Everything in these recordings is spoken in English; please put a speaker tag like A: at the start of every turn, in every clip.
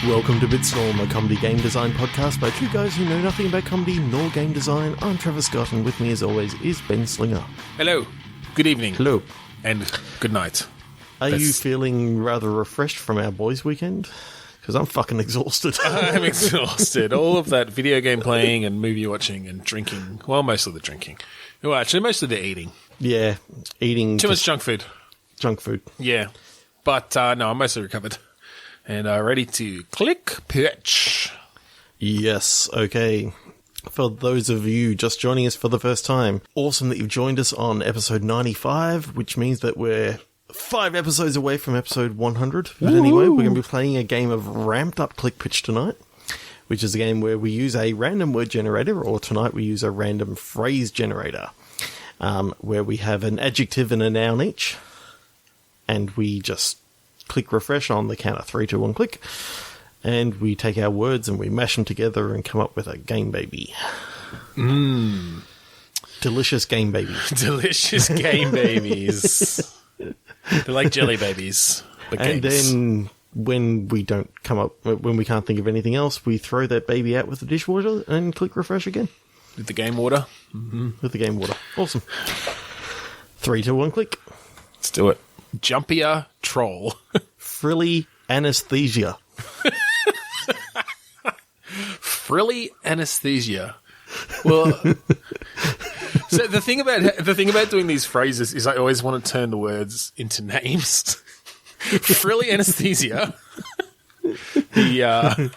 A: Welcome to Bitstorm, a comedy game design podcast by two guys who know nothing about comedy nor game design. I'm Trevor Scott, and with me as always is Ben Slinger.
B: Hello, good evening.
A: Hello.
B: And good night.
A: Are you feeling rather refreshed from our boys' weekend? Because I'm fucking exhausted.
B: I'm exhausted. All of that video game playing and movie watching and drinking. Well, most of the drinking. Well, actually, most of the eating.
A: Yeah, eating...
B: Too much junk food.
A: Junk food.
B: Yeah. But, no, I'm mostly recovered. And ready to click pitch.
A: Yes, okay. For those of you just joining us for the first time, awesome that you've joined us on episode 95, which means that we're 5 episodes away from episode 100. But anyway, we're going to be playing a game of ramped up click pitch tonight, which is a game where we use a random word generator, or tonight we use a random phrase generator, where we have an adjective and a noun each, and we just click refresh on the count of 3, 2, 1, click. And we take our words and we mash them together and come up with a game baby.
B: Mmm.
A: Delicious game babies.
B: Delicious game babies. They're like jelly babies.
A: And then when we can't think of anything else, we throw that baby out with the dishwater and click refresh again.
B: With the game water?
A: Mm-hmm. With the game water. Awesome. 3, 2, 1, click.
B: Let's do it. Jumpier troll.
A: Frilly anesthesia.
B: Frilly anesthesia. Well, so the thing about doing these phrases is I always want to turn the words into names. Frilly anesthesia. The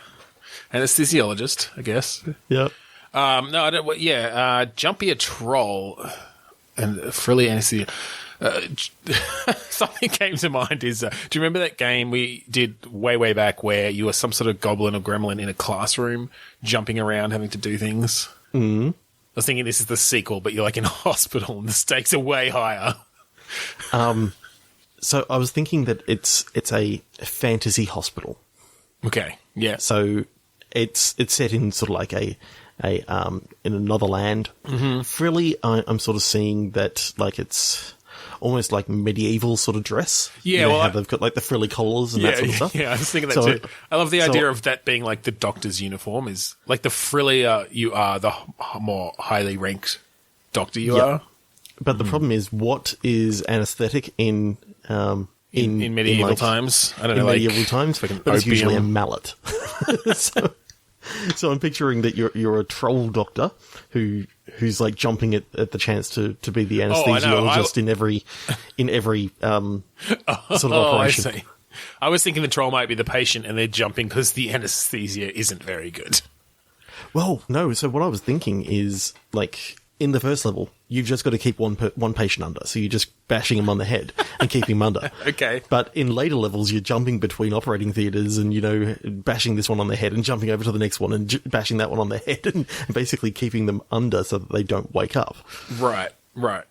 B: anesthesiologist, I guess.
A: Yep.
B: No, I don't. Yeah, jumpier troll and frilly anesthesia. Something came to mind is, do you remember that game we did way back where you were some sort of goblin or gremlin in a classroom jumping around having to do things?
A: Mm-hmm.
B: I was thinking this is the sequel, but you're like in a hospital and the stakes are way higher.
A: So I was thinking that it's a fantasy hospital.
B: Okay, yeah.
A: So it's set in sort of like a in another land. Mm-hmm. Frilly, I'm sort of seeing that like it's almost like medieval sort of dress.
B: Yeah,
A: you know,
B: well,
A: how they've got like the frilly collars and that sort of stuff.
B: Yeah, I was thinking that too. I love the idea of that being like the doctor's uniform. Is like the frillier you are, the more highly ranked doctor you are.
A: But the problem is, what is anaesthetic in
B: medieval times? I don't know,
A: medieval times, but it's usually a mallet. So I'm picturing that you're a troll doctor who's like jumping at the chance to be the anesthesiologist in every sort of operation.
B: I see. I was thinking the troll might be the patient and they're jumping because the anesthesia isn't very good.
A: Well, no. So what I was thinking is, like, in the first level, you've just got to keep one patient under. So you're just bashing him on the head and keeping him under.
B: Okay.
A: But in later levels, you're jumping between operating theatres and, you know, bashing this one on the head and jumping over to the next one and bashing that one on the head and basically keeping them under so that they don't wake up.
B: Right.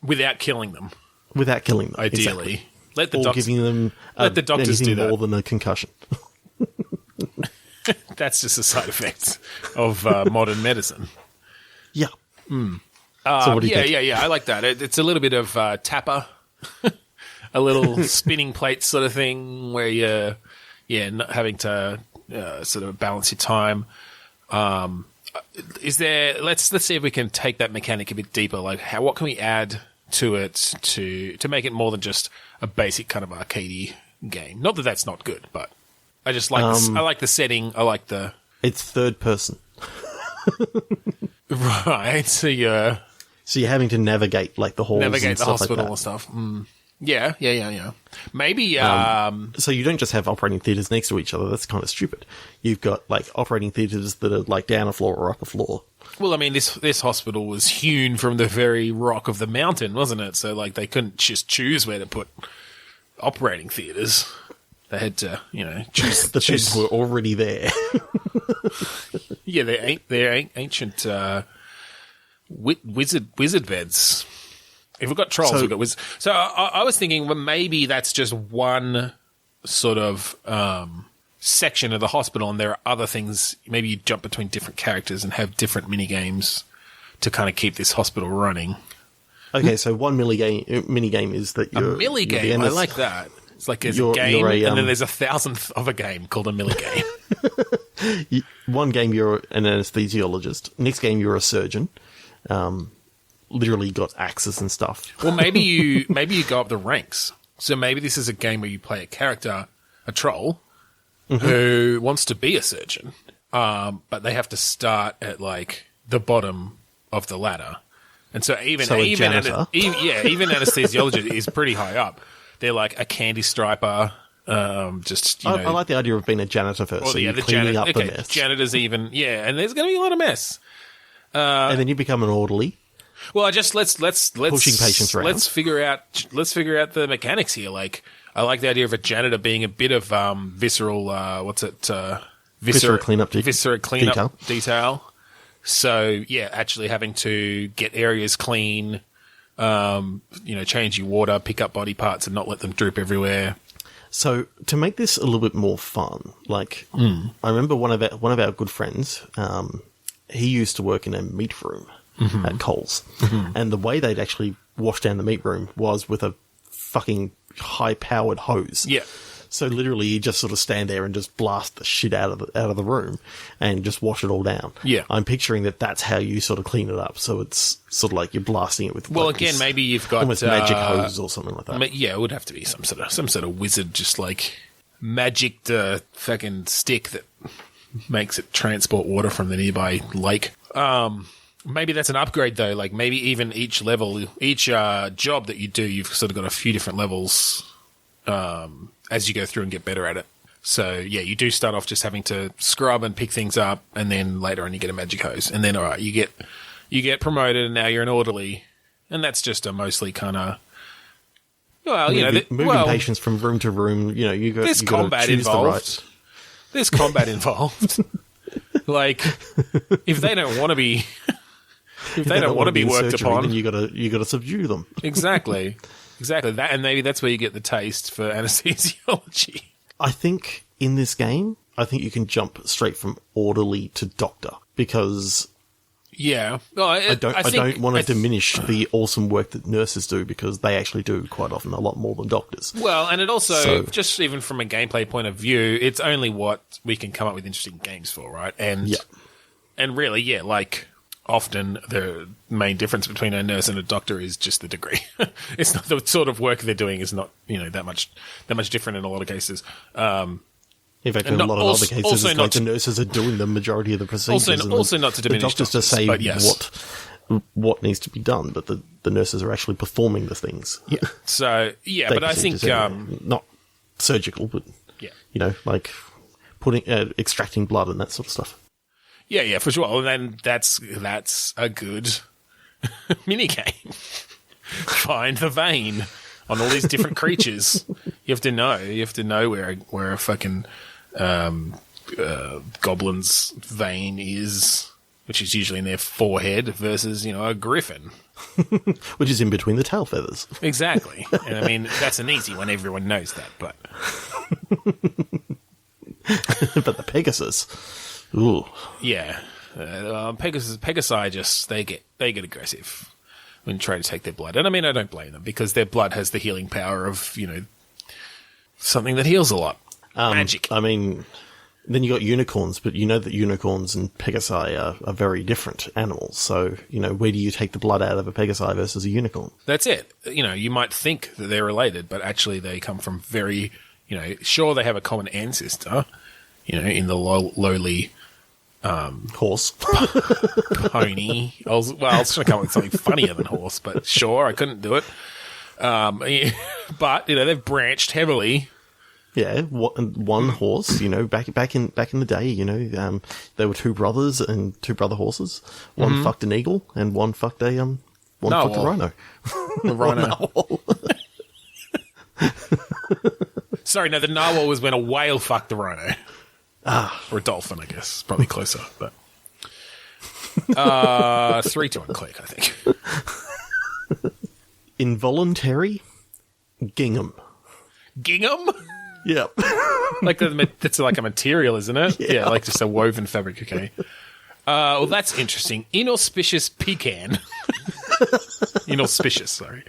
B: Without killing them. Ideally.
A: Exactly.
B: Let the
A: or
B: doctors,
A: giving them
B: let the doctors do that.
A: more than a concussion.
B: That's just a side effect of modern medicine.
A: Yeah.
B: Mm.
A: So what do you think?
B: Yeah. I like that. It's a little bit of tapper, a little spinning plate sort of thing where you're, not having to sort of balance your time. Is there? Let's see if we can take that mechanic a bit deeper. Like, what can we add to it to make it more than just a basic kind of arcadey game? Not that that's not good, but I just like I like the setting. I like the.
A: It's third person.
B: Right. So you're
A: having to navigate like the halls,
B: navigate the hospital
A: like
B: and stuff. Mm. Yeah. Maybe.
A: So you don't just have operating theatres next to each other. That's kind of stupid. You've got like operating theatres that are like down a floor or up a floor.
B: Well, I mean, this hospital was hewn from the very rock of the mountain, wasn't it? So like they couldn't just choose where to put operating theatres. They had to, choose.
A: The things were already there.
B: Yeah, they're ancient wizard beds. If we've got trolls, we've got wizards. So I was thinking, well, maybe that's just one sort of section of the hospital, and there are other things. Maybe you jump between different characters and have different mini games to kind of keep this hospital running.
A: Okay, so one mini game is that you're
B: a milli game. I like that. It's like there's a game, and then there's a thousandth of a game called a milligame.
A: One game you're an anesthesiologist. Next game you're a surgeon. Literally got axes and stuff.
B: Well, maybe you go up the ranks. So maybe this is a game where you play a character, a troll, who wants to be a surgeon, but they have to start at like the bottom of the ladder. And so even anesthesiologist is pretty high up. They're like a candy striper. I like the idea of being a janitor first. So you're cleaning up the mess. Janitors even, and there's going to be a lot of mess.
A: And then you become an orderly.
B: Well, let's
A: pushing patients around.
B: Let's figure out the mechanics here. Like, I like the idea of a janitor being a bit of visceral. Viscera cleanup detail. So actually having to get areas clean, change your water, pick up body parts, and not let them droop everywhere.
A: So to make this a little bit more fun, like I remember one of our good friends. He used to work in a meat room at Coles, and the way they'd actually wash down the meat room was with a fucking high-powered hose.
B: Yeah.
A: So literally, you just sort of stand there and just blast the shit out of the room and just wash it all down.
B: Yeah,
A: I'm picturing that's how you sort of clean it up. So it's sort of like you're blasting it with.
B: Well, again, maybe you've got
A: almost magic hose or something like that.
B: Yeah, it would have to be some sort of wizard, just like magic the fucking stick that makes it transport water from the nearby lake. Maybe that's an upgrade though. Like maybe even each job that you do, you've sort of got a few different levels. As you go through and get better at it. So, you do start off just having to scrub and pick things up, and then later on you get a magic hose. And then, all right, you get promoted, and now you're an orderly. And that's just a mostly kind of... Well,
A: moving patients from room to room,
B: there's combat involved. There's combat involved. Like, if they don't want to be... If they don't want to be worked
A: surgery,
B: upon...
A: then you gotta subdue them.
B: Exactly. Exactly. That, and maybe that's where you get the taste for anesthesiology.
A: I think in this game, you can jump straight from orderly to doctor because...
B: Yeah. Well,
A: I don't want to diminish the awesome work that nurses do because they actually do quite often a lot more than doctors.
B: Well, and it also, just even from a gameplay point of view, it's only what we can come up with interesting games for, right? And really, like... Often the main difference between a nurse and a doctor is just the degree. It's not the sort of work they're doing is not, that much different in a lot of cases.
A: In fact, in a lot of other cases, it's like the nurses are doing the majority of the procedures.
B: Also not to diminish
A: the doctors to say what needs to be done, but the nurses are actually performing the things.
B: Yeah. So, but I think...
A: not surgical, but, like extracting blood and that sort of stuff.
B: Yeah, for sure. And then that's a good mini game. Find the vein on all these different creatures. You have to know where a fucking goblin's vein is, which is usually in their forehead, versus a griffin,
A: which is in between the tail feathers.
B: Exactly. And I mean that's an easy one. Everyone knows that, but
A: but the Pegasus. Ooh.
B: Yeah. Pegasi just, they get aggressive when you try to take their blood. And I mean, I don't blame them because their blood has the healing power of, something that heals a lot. Magic.
A: I mean, then you got unicorns, but you know that unicorns and Pegasi are very different animals. So, where do you take the blood out of a Pegasi versus a unicorn?
B: That's it. You might think that they're related, but actually they come from very, sure they have a common ancestor, in the lowly...
A: horse.
B: Pony. I was trying to come up with something funnier than horse, but sure, I couldn't do it. But they've branched heavily.
A: Yeah, one horse. Back in the day, there were two brothers and two brother horses. One fucked an eagle, and one fucked a fucked a rhino.
B: The rhino. Sorry, no, the narwhal was when a whale fucked the rhino. Or a dolphin, I guess. Probably closer, but 3-2 on click, I think.
A: Involuntary gingham.
B: Gingham?
A: Yep.
B: That's like a material, isn't it?
A: Yeah,
B: like just a woven fabric, okay. Well, that's interesting. Inauspicious pecan. Inauspicious, sorry.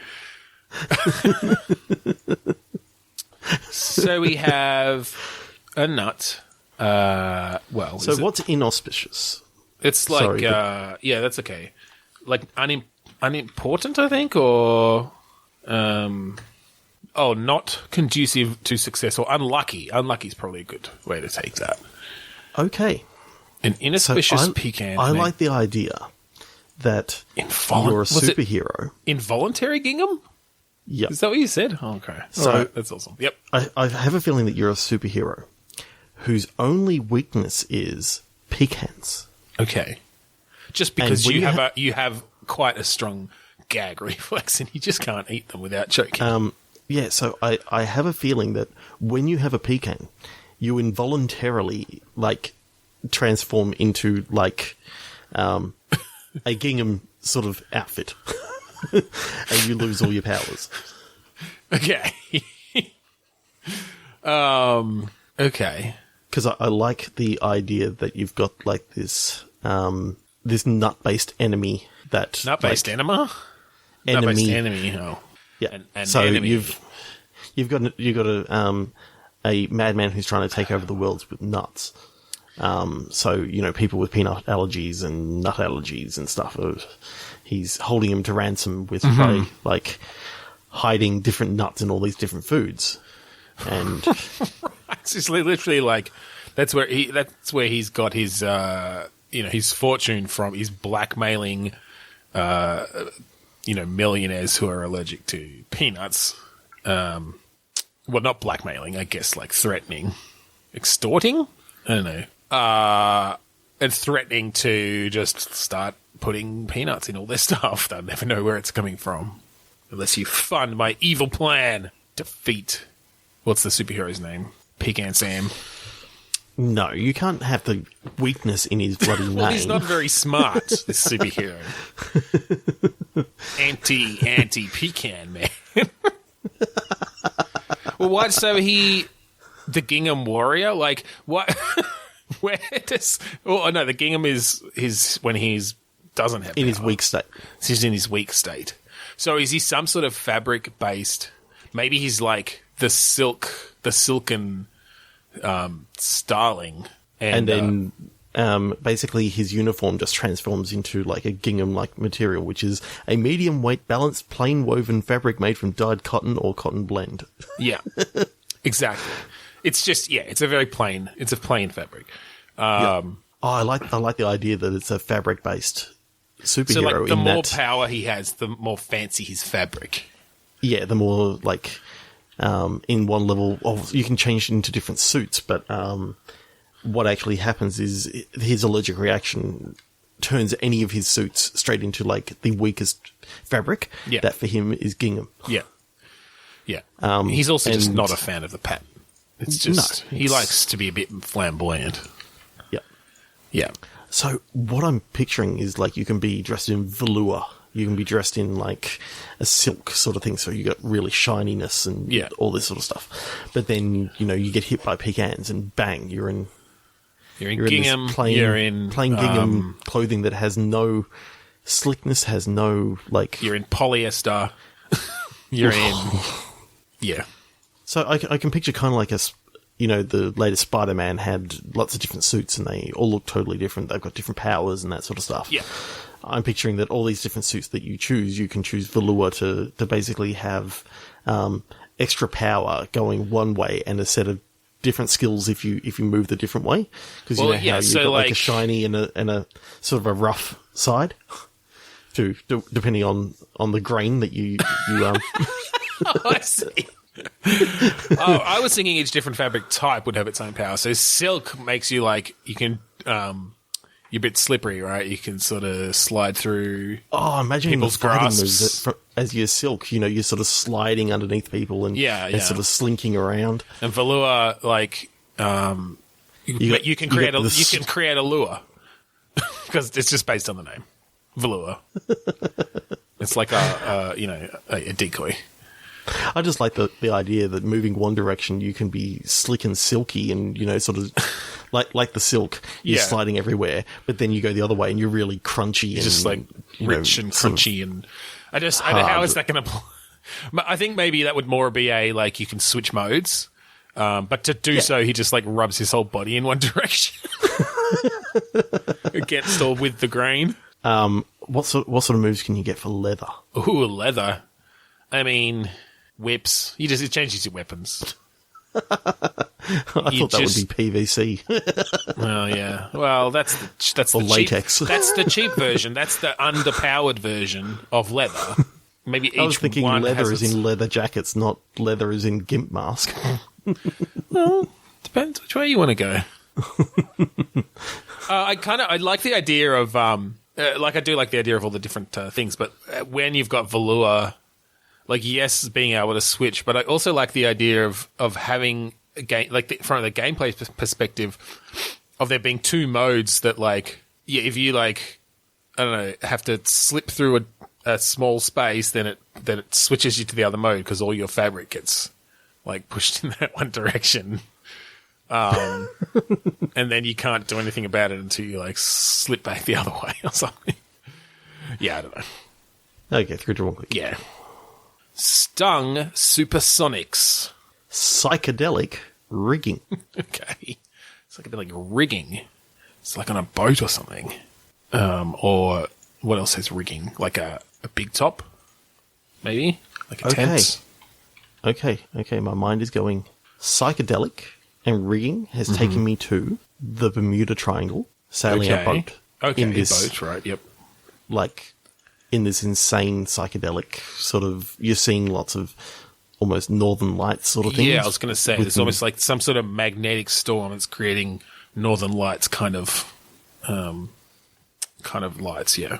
B: So we have a nut.
A: So what's inauspicious?
B: It's like,
A: Sorry,
B: yeah, that's okay. Like unimportant, I think, or not conducive to success, or unlucky. Unlucky is probably a good way to take that.
A: Okay.
B: An inauspicious pecan.
A: I like the idea that you're a superhero.
B: Involuntary gingham?
A: Yep.
B: Is that what you said? Oh, okay.
A: So
B: all right, that's awesome. Yep.
A: I have a feeling that you're a superhero whose only weakness is pecans.
B: Okay. Just because you have quite a strong gag reflex and you just can't eat them without choking.
A: Yeah, so I have a feeling that when you have a pecan, you involuntarily, like, transform into, like, a gingham sort of outfit. And you lose all your powers.
B: Okay. Okay.
A: Because I like the idea that you've got, like, this this nut-based enemy that...
B: Nut-based enema?
A: Enemy.
B: Nut-based enemy, oh.
A: Yeah.
B: An
A: so
B: enemy.
A: you've got a madman who's trying to take over the world with nuts. So, you know, people with peanut allergies and nut allergies and stuff, he's holding him to ransom with by, like, hiding different nuts in all these different foods. And
B: it's just literally like that's where he's got his his fortune from. He's blackmailing millionaires who are allergic to peanuts. Well, not blackmailing, I guess, like threatening, extorting. I don't know. And threatening to just start putting peanuts in all their stuff. They'll never know where it's coming from unless you fund my evil plan. Defeat. What's the superhero's name? Pecan Sam.
A: No, you can't have the weakness in his bloody name.
B: Well, he's not very smart, this superhero. Anti-pecan man. Well, what? So the gingham warrior? Like, what? Where does... Oh, no, the gingham is when he's doesn't have
A: in
B: power.
A: His weak state.
B: He's in his weak state. So is he some sort of fabric-based... Maybe he's like the silken starling. And
A: then basically his uniform just transforms into like a gingham-like material, which is a medium-weight, balanced, plain woven fabric made from dyed cotton or cotton blend.
B: Yeah, exactly. It's just, it's a plain fabric.
A: I like the idea that it's a fabric-based superhero.
B: So like the more power he has, the more fancy his fabric.
A: Yeah, the more, like, in one level, you can change it into different suits, but what actually happens is his allergic reaction turns any of his suits straight into, like, the weakest fabric.
B: Yeah.
A: That for him is gingham.
B: Yeah. Yeah. He's also just not a fan of the pattern. It's just, he likes to be a bit flamboyant.
A: Yeah.
B: Yeah.
A: So what I'm picturing is, like, you can be dressed in velour. You can be dressed in, like, a silk sort of thing, so you got really shininess and all this sort of stuff. But then, you know, you get hit by pecans and bang, you're in
B: gingham,
A: plain gingham clothing that has no slickness, has no, like...
B: You're in polyester. You're in... Yeah.
A: So I can picture kind of like the latest Spider-Man had lots of different suits and they all look totally different. They've got different powers and that sort of stuff.
B: Yeah.
A: I'm picturing that all these different suits that you can choose velour to basically have extra power going one way and a set of different skills if you move the different way. Because how you've got like a shiny and a sort of a rough side, depending on the grain that you
B: Oh, I see. I was thinking each different fabric type would have its own power. So silk makes you like you can. You're a bit slippery, right? You can sort of slide through.
A: Oh, imagine
B: people's
A: fighting
B: grasps.
A: moves as you're silk. You know, you're sort of sliding underneath people and sort of slinking around.
B: And velour, like, you can create a lure because it's just based on the name, velour. It's like a decoy.
A: I just like the idea that moving one direction, you can be slick and silky and, you know, sort of like the silk, you're sliding everywhere, but then you go the other way and you're really crunchy.
B: You're just like rich and crunchy. And how is that going to... I think maybe that would more be you can switch modes. But to do so, he just like rubs his whole body in one direction against or with the grain.
A: What sort of moves can you get for leather?
B: Ooh, leather. I mean, whips. It changes your weapons.
A: I thought that would be PVC.
B: Well, yeah. Well, that's the
A: latex.
B: That's the cheap version. That's the underpowered version of leather. Maybe each
A: I was thinking
B: one
A: leather
B: has
A: is in leather jackets, not leather is in gimp mask.
B: Well, depends which way you want to go. I like the idea of I do like the idea of all the different things, but when you've got velour, like yes, being able to switch, but I also like the idea of having a game from the gameplay perspective of there being two modes that if you I don't know, have to slip through a small space, then it switches you to the other mode because all your fabric gets pushed in that one direction. And then you can't do anything about it until you slip back the other way or something. Yeah, I don't know.
A: Okay, 3 to 1 click.
B: Yeah. Stung supersonics.
A: Psychedelic rigging.
B: Okay. Psychedelic rigging. It's like on a boat or something. Or what else has rigging? Like a big top? Maybe? Like a tent?
A: Okay, my mind is going. Psychedelic and rigging has taken me to the Bermuda Triangle, sailing a boat.
B: Okay,
A: in this,
B: boat, right, yep.
A: In this insane psychedelic sort of, you're seeing lots of almost northern lights sort of things.
B: Yeah, I was going to say, it's almost like some sort of magnetic storm that's creating northern lights kind of lights, yeah,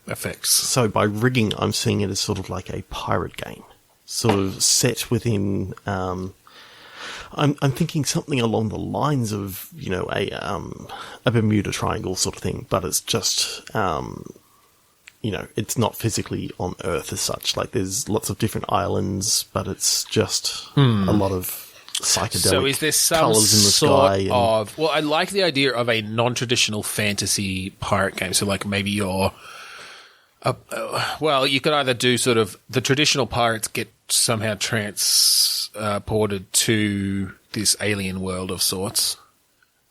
B: effects.
A: So by rigging, I'm seeing it as sort of like a pirate game, sort of set within. I'm thinking something along the lines of a Bermuda Triangle sort of thing, but it's just it's not physically on Earth as such. Like there's lots of different islands, but it's just a lot of psychedelic. So is there some colours in the sky
B: of? Well, I like the idea of a non-traditional fantasy pirate game. So maybe you're. Well, you could either do sort of the traditional pirates get somehow transported to this alien world of sorts.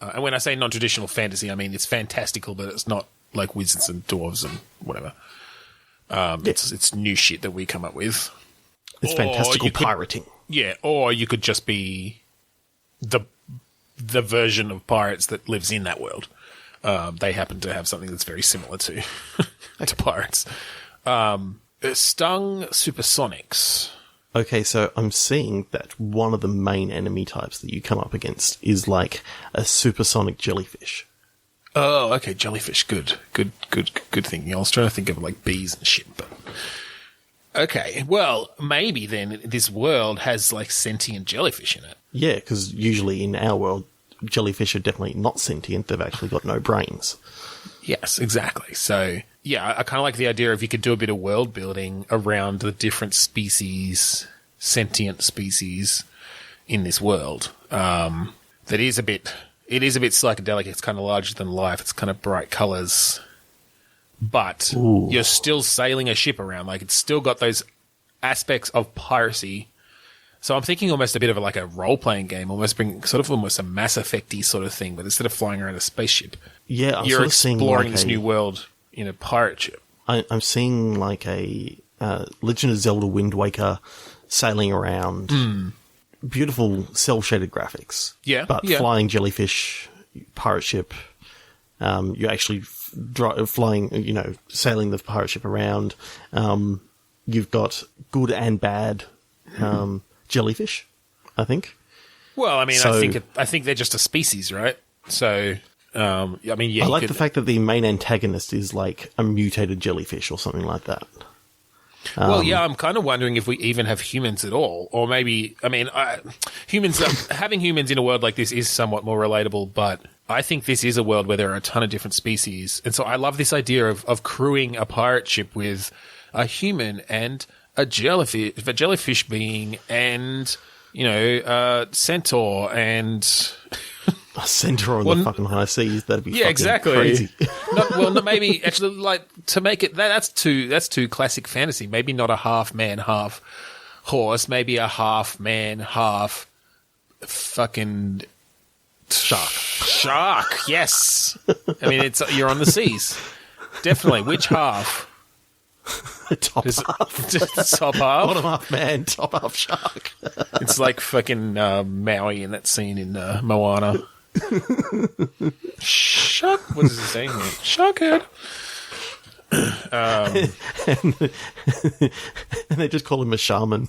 B: And when I say non-traditional fantasy, I mean it's fantastical, but it's not like wizards and dwarves and whatever. It's new shit that we come up with.
A: It's fantastical pirating.
B: Yeah, or you could just be the version of pirates that lives in that world. They happen to have something that's very similar to pirates. Stung supersonics.
A: Okay, so I'm seeing that one of the main enemy types that you come up against is like a supersonic jellyfish.
B: Oh, okay, jellyfish. Good thinking. I was trying to think of bees and shit, but okay. Well, maybe then this world has sentient jellyfish in it.
A: Yeah, because usually in our world, jellyfish are definitely not sentient. They've actually got no brains.
B: Yes, exactly. So, yeah, I kind of like the idea of you could do a bit of world building around the different species, sentient species in this world. It is a bit psychedelic. It's kind of larger than life. It's kind of bright colors. But you're still sailing a ship around. It's still got those aspects of piracy. So I'm thinking almost a bit of a role-playing game, almost a Mass Effect-y sort of thing, but instead of flying around a spaceship, you're exploring this new world in a pirate ship.
A: I'm seeing a Legend of Zelda Wind Waker sailing around. Beautiful cel-shaded graphics.
B: Yeah.
A: But flying jellyfish, pirate ship, you're actually flying, sailing the pirate ship around. You've got good and bad jellyfish, I think.
B: Well, I mean, I think they're just a species, right? So, I like
A: the fact that the main antagonist is a mutated jellyfish or something like that.
B: Well, yeah, I'm kind of wondering if we even have humans at all, or maybe, having humans in a world like this is somewhat more relatable, but I think this is a world where there are a ton of different species, and so I love this idea of crewing a pirate ship with a human and a jellyfish being, and centaur and
A: a centaur on the fucking high seas. That'd be
B: exactly
A: crazy.
B: Maybe actually to make it that's too classic fantasy. Maybe not a half man, half horse. Maybe a half man, half fucking
A: Shark.
B: Yes. I mean, you're on the seas. Definitely. Which half?
A: Top half.
B: Top half?
A: Bottom half man, top half shark.
B: It's like fucking Maui in that scene in Moana. Shark. What is it saying? Shark head.
A: And they just call him a shaman.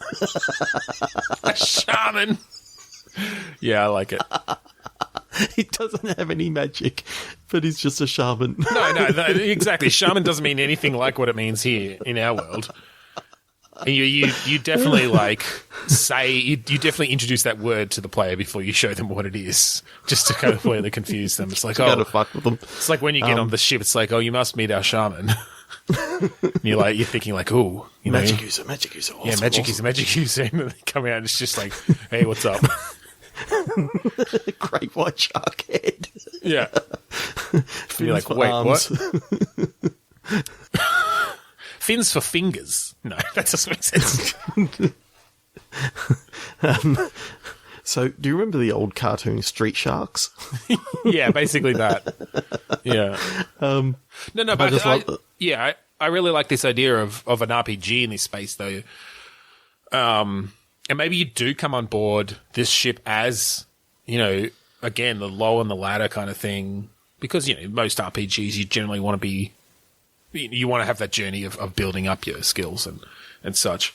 B: A shaman. Yeah, I like it.
A: He doesn't have any magic, but he's just a shaman.
B: No, exactly. Shaman doesn't mean anything like what it means here in our world. You definitely you definitely introduce that word to the player before you show them what it is, just to kind of completely confuse them. It's like,
A: to fuck with them.
B: It's like when you get on the ship. It's like, oh, you must meet our shaman. And you're thinking like, oh,
A: magic user, awesome,
B: yeah, magic user, and then they come out and it's just like, hey, what's up?
A: Great white shark head.
B: Yeah. You're like, wait,
A: arms.
B: what? Fins for fingers. No, that doesn't make sense.
A: So, do you remember the old cartoon Street Sharks?
B: Yeah, basically that. Yeah. I really like this idea of an RPG in this space, though. And maybe you do come on board this ship as, again, the low on the ladder kind of thing. Because, most RPGs, you generally want to be... You want to have that journey of building up your skills and such.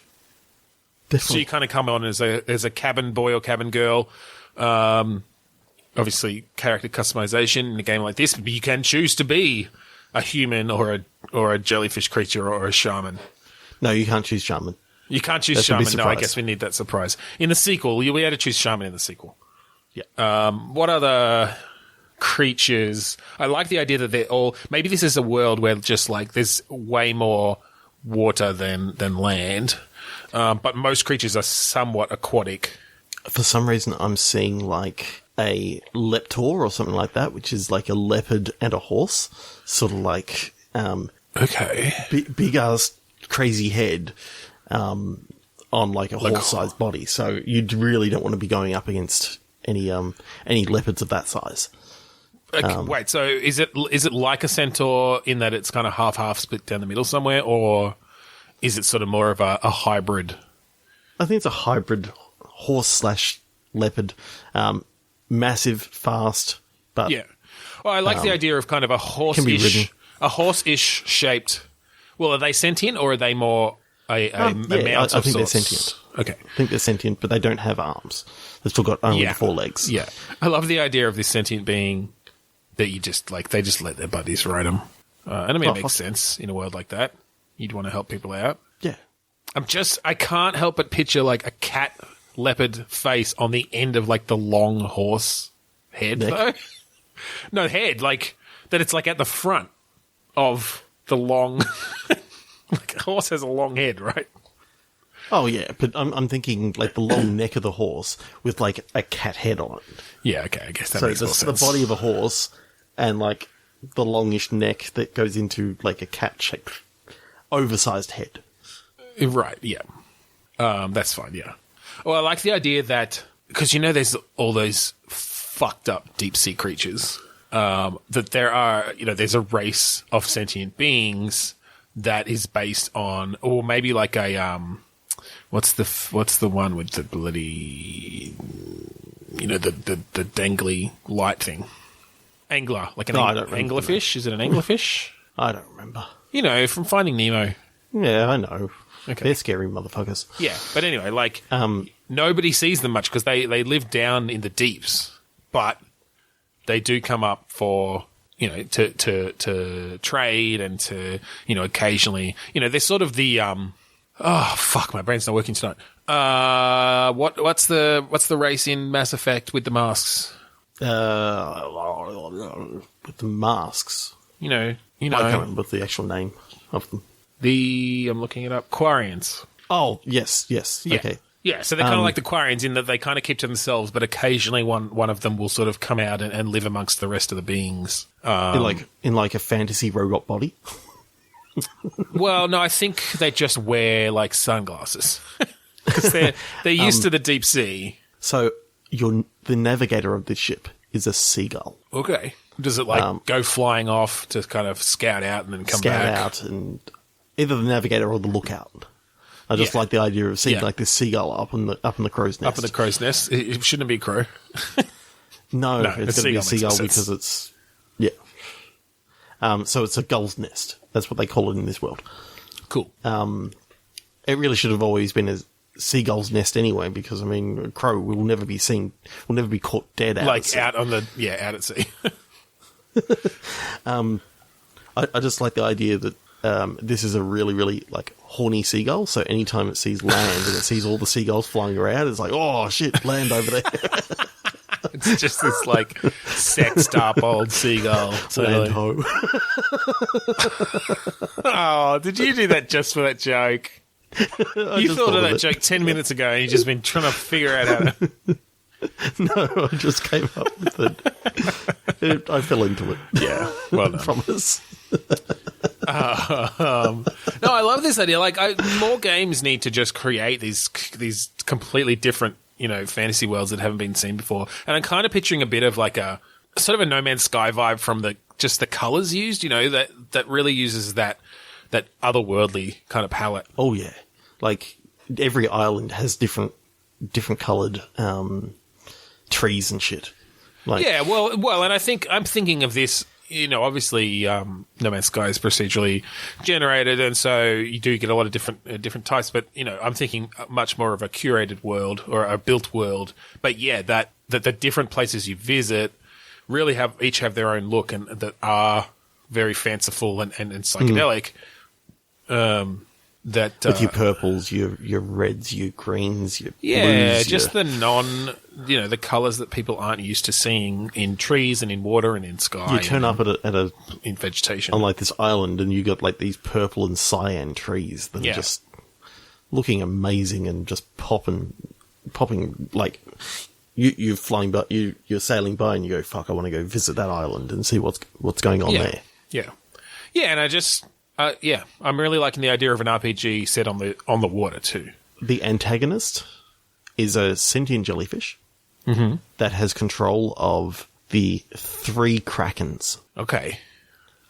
A: Definitely.
B: So you kind of come on as a cabin boy or cabin girl. Obviously, character customization in a game like this, but you can choose to be a human or a jellyfish creature or a shaman.
A: No, you can't choose shaman.
B: You can't choose shaman. No, I guess we need that surprise. In the sequel, you'll be able to choose shaman in the sequel.
A: Yeah.
B: What other creatures? I like the idea that they're all... Maybe this is a world where just there's way more water than land. But most creatures are somewhat aquatic.
A: For some reason, I'm seeing a leptor or something like that, which is like a leopard and a horse. Sort of like...
B: okay.
A: Big ass crazy head on a horse-sized body. So you really don't want to be going up against any leopards of that size.
B: Okay, wait, so is it like a centaur in that it's kind of half split down the middle somewhere, or is it sort of more of a hybrid?
A: I think it's a hybrid horse/leopard. Massive, fast, but...
B: Yeah. Well, I like the idea of kind of a horse-ish shaped... Well, are they sentient, or are they more a mount
A: I think
B: sorts?
A: they're sentient.
B: Okay.
A: I think they're sentient, but they don't have arms. They've still got only the four legs.
B: Yeah. I love the idea of this sentient being that you just, they just let their buddies ride them. And I mean, it makes sense in a world like that. You'd want to help people out.
A: Yeah.
B: I can't help but picture, a cat leopard face on the end of, the long horse head, though. No, head, that it's, at the front of the long... a horse has a long head, right?
A: Oh, yeah, but I'm thinking, the long neck of the horse with, a cat head on it.
B: Yeah, okay, I guess that makes more sense.
A: The body of a horse and, the longish neck that goes into, a cat-shaped, oversized head.
B: Right, yeah. That's fine, yeah. Well, I like the idea that... Because, there's all those fucked up deep-sea creatures. That there are... there's a race of sentient beings that is based on... Or maybe a... What's the one with the bloody... the dangly light thing? Angler. I don't anglerfish? Is it an anglerfish?
A: I don't remember.
B: From Finding Nemo.
A: Yeah, I know.
B: Okay.
A: They're scary motherfuckers.
B: Yeah, but anyway, nobody sees them much because they live down in the deeps, but they do come up for, to trade and to, occasionally, they're sort of the, oh, fuck, my brain's not working tonight. What's the race in Mass Effect with the masks?
A: With the masks.
B: I can't
A: remember the actual name of them.
B: I'm looking it up. Quarians.
A: Oh, yes.
B: Yeah.
A: Okay.
B: Yeah, so they're kind of like the Quarians in that they kind of keep to themselves, but occasionally one of them will sort of come out and live amongst the rest of the beings.
A: In a fantasy robot body?
B: Well, no, I think they just wear, sunglasses. Because they're used to the deep sea.
A: So, the navigator of this ship is a seagull.
B: Okay. Does it go flying off to kind of scout out and then come
A: Scout
B: back?
A: out, and either the navigator or the lookout. I just like the idea of seeing like this seagull up in the crow's nest.
B: Up in the crow's nest. It shouldn't be a crow.
A: No, it's going to be a seagull because it's so it's a gull's nest. That's what they call it in this world.
B: Cool.
A: It really should have always been a seagull's nest anyway, because I mean, a crow will never be seen, will never be caught dead out at sea.
B: Out at sea.
A: I just like the idea that this is a really, really like horny seagull. So anytime it sees land and it sees all the seagulls flying around, it's like, oh shit, land over there.
B: It's just this like sexed up old seagull.
A: Land ho.
B: Oh, did you do that just for that joke? You thought of that joke 10 minutes ago and you've just been trying to figure out how to...
A: No, I just came up with it. I fell into it.
B: Yeah, well done.
A: I promise.
B: No, I love this idea. Like, more games need to just create these completely different, fantasy worlds that haven't been seen before. And I'm kind of picturing a bit of like a sort of a No Man's Sky vibe from the colors used. That really uses that otherworldly kind of palette.
A: Oh yeah, like every island has different colored trees and shit. Like,
B: yeah, well, and I'm thinking of this. Obviously, No Man's Sky is procedurally generated, and so you do get a lot of different types. But I'm thinking much more of a curated world or a built world. But yeah, that the different places you visit really each have their own look and that are very fanciful and psychedelic.
A: With your purples, your reds, your greens, your
B: blues,
A: just
B: the the colours that people aren't used to seeing in trees and in water and in sky.
A: You turn up
B: in vegetation
A: on like this island, and you got like these purple and cyan trees that are just looking amazing and just popping like you're flying by, you're sailing by, and you go, fuck, I want to go visit that island and see what's going on there.
B: Yeah, and I just. I'm really liking the idea of an RPG set on the water too.
A: The antagonist is a sentient jellyfish that has control of the 3 krakens.
B: Okay.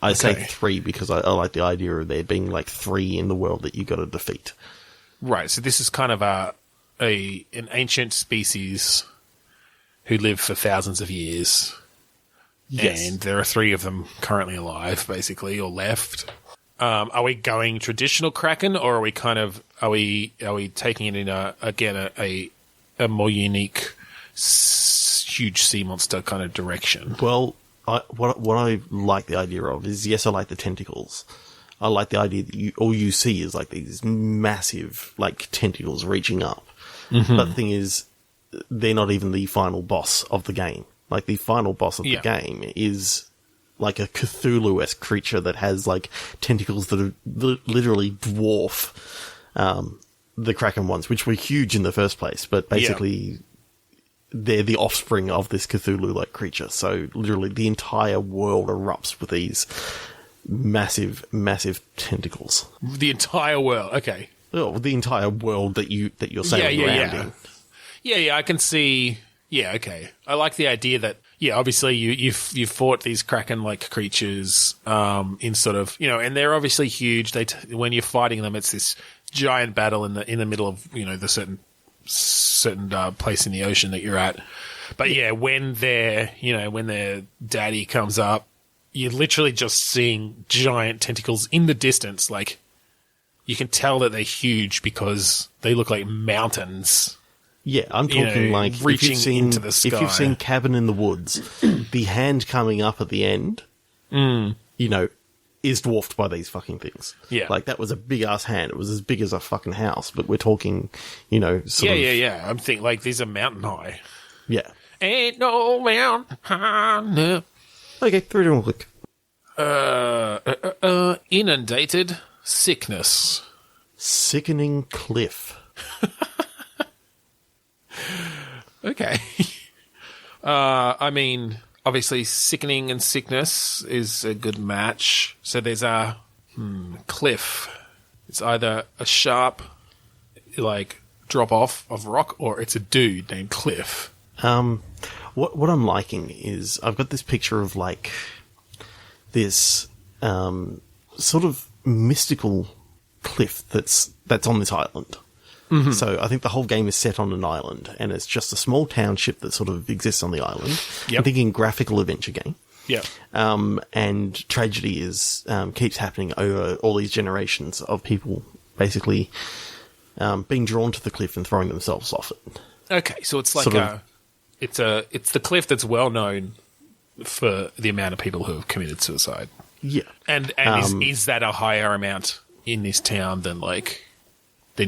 A: I say 3 because I like the idea of there being like 3 in the world that you got to defeat.
B: Right. So this is kind of an ancient species who live for thousands of years. Yes. And there are 3 of them currently alive, basically, or left. Are we going traditional Kraken, or are we taking it in a more unique, huge sea monster kind of direction?
A: Well, what I like the idea of is, yes, I like the tentacles. I like the idea that all you see is like these massive like tentacles reaching up. Mm-hmm. But the thing is, they're not even the final boss of the game. Like the final boss of the game is like a Cthulhu-esque creature that has like tentacles that are literally dwarf the Kraken ones, which were huge in the first place, but basically they're the offspring of this Cthulhu-like creature. So literally the entire world erupts with these massive, massive tentacles.
B: The entire world, okay.
A: Oh, the entire world that you're sailing around in.
B: Yeah, I can see. Yeah, okay. I like the idea that, obviously you've fought these Kraken-like creatures in sort of, and they're obviously huge. When you're fighting them, it's this giant battle in the middle of, the certain place in the ocean that you're at. But when their daddy comes up, you're literally just seeing giant tentacles in the distance. Like, you can tell that they're huge because they look like mountains.
A: Yeah, I'm talking like
B: reaching into the sky.
A: If you've seen Cabin in the Woods, the hand coming up at the end, is dwarfed by these fucking things.
B: Yeah.
A: Like, that was a big-ass hand. It was as big as a fucking house, but we're talking, sort of...
B: Yeah. I'm thinking, like, these are mountain high.
A: Yeah.
B: Ain't no mountain high enough.
A: Okay, 3, 2, 1, click.
B: Inundated sickness.
A: Sickening cliff.
B: Okay. I mean, obviously, sickening and sickness is a good match. So there's a cliff. It's either a sharp, like, drop off of rock, or it's a dude named Cliff.
A: What I'm liking is I've got this picture of like this sort of mystical cliff that's on this island. Mm-hmm. So I think the whole game is set on an island, and it's just a small township that sort of exists on the island.
B: Yep.
A: I'm thinking graphical adventure game.
B: Yeah.
A: And tragedy is keeps happening over all these generations of people basically being drawn to the cliff and throwing themselves off it.
B: Okay, so it's like it's the cliff that's well known for the amount of people who have committed suicide.
A: Yeah.
B: And is that a higher amount in this town than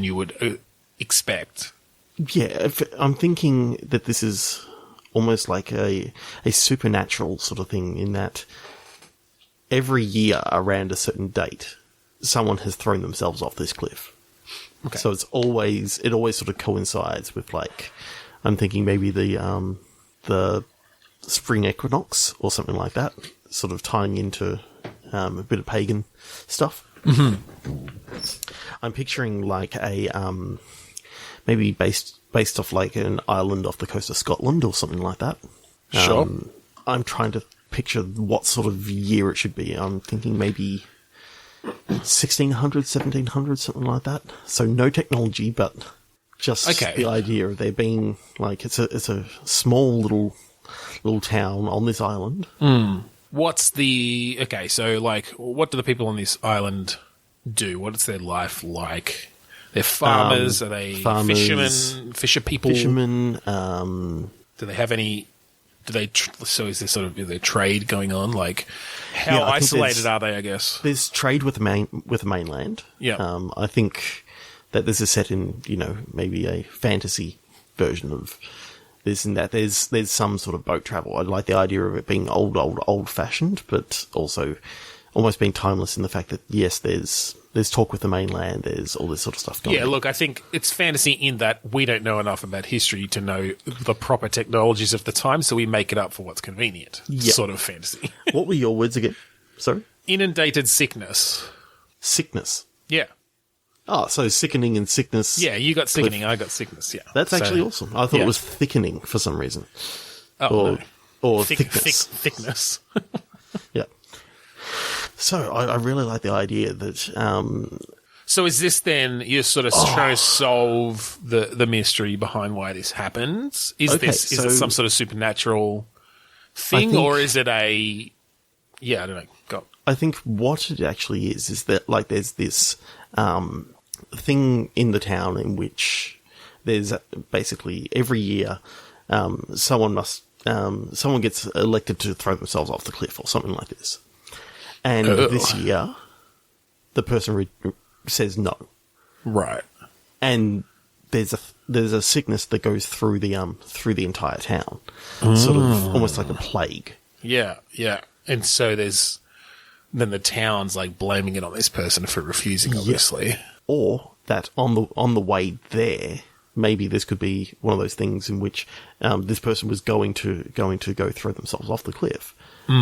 B: you would expect?
A: Yeah, I'm thinking that this is almost like a supernatural sort of thing, in that every year around a certain date, someone has thrown themselves off this cliff. Okay. So it always sort of coincides with, like, I'm thinking maybe the spring equinox or something like that, sort of tying into a bit of pagan stuff. Mm-hmm. I'm picturing like a maybe based off like an island off the coast of Scotland or something like that.
B: Sure.
A: I'm trying to picture what sort of year it should be. I'm thinking maybe 1600, 1700, something like that. So no technology, but just the idea of there being like it's a small little town on this island.
B: Mm. So like, what do the people on this island do? What is their life like? They're farmers. Are they fishermen? Fisher people?
A: Fishermen.
B: Do they have any? So is there trade going on? Like, how isolated are they? I guess
A: there's trade with the mainland.
B: Yeah.
A: I think that this is set in maybe a fantasy version of this and that. There's some sort of boat travel. I like the idea of it being old fashioned, but also almost being timeless in the fact that yes, there's talk with the mainland. There's all this sort of stuff going on.
B: Yeah, look, I think it's fantasy in that we don't know enough about history to know the proper technologies of the time, so we make it up for what's convenient. Yeah. Sort of fantasy.
A: What were your words again? Sorry?
B: Inundated sickness.
A: Sickness?
B: Yeah.
A: Oh, so sickening and sickness.
B: Yeah, you got sickening, I got sickness, yeah.
A: That's actually awesome. I thought it was thickening for some reason.
B: Oh,
A: or
B: thickness. Thickness.
A: Yeah. So I really like the idea that...
B: So is this then you're sort of trying to solve the mystery behind why this happens? Is it some sort of supernatural thing, or is it a... Yeah, I don't know. Go.
A: I think what it actually is that like there's this thing in the town in which there's basically every year someone gets elected to throw themselves off the cliff or something like this. And this year, the person says no.
B: Right.
A: And there's a sickness that goes through the entire town, sort of almost like a plague.
B: Yeah, yeah. And so then the town's like blaming it on this person for refusing, obviously.
A: Yeah. Or that on the way there, maybe this could be one of those things in which this person was going to go throw themselves off the cliff.